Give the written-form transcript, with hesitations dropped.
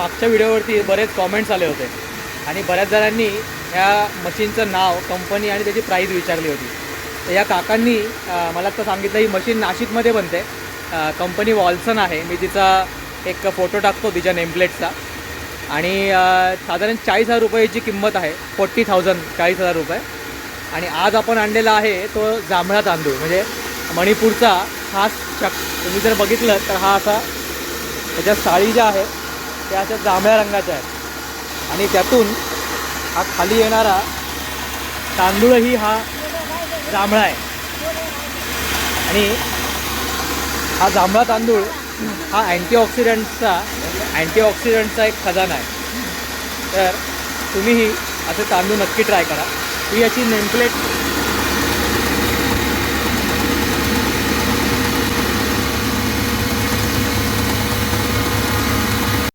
मागच्या व्हिडिओवरती बरेच कॉमेंट्स आले होते आणि बऱ्याच जणांनी ह्या मशीनचं नाव, कंपनी आणि त्याची प्राईस विचारली होती. तर या काकांनी मला तर सांगितलं ही मशीन नाशिकमध्ये बनते. कंपनी वॉल्सन आहे. मी तिचा एक फोटो टाकतो तिच्या नेमप्लेटचा. आणि साधारण 40,000 रुपयाची किंमत आहे. 40,000 40,000 रुपये. आणि आज आपण आणलेला आहे तो जांभळा तांदूळ, म्हणजे मणिपूरचा खास तुम्ही जर बघितलं तर हा असा त्याच्या साळी ज्या आहेत त्या अशा जांभळ्या रंगाच्या आहेत आणि त्यातून हा खाली येणारा तांदूळही हा जांभळा आहे. आणि हा जांभळा तांदूळ हा अँटीऑक्सिडंटचा एक खजाना आहे. तर तुम्हीही असे तांदूळ नक्की ट्राय करा. ही याची नेमप्लेट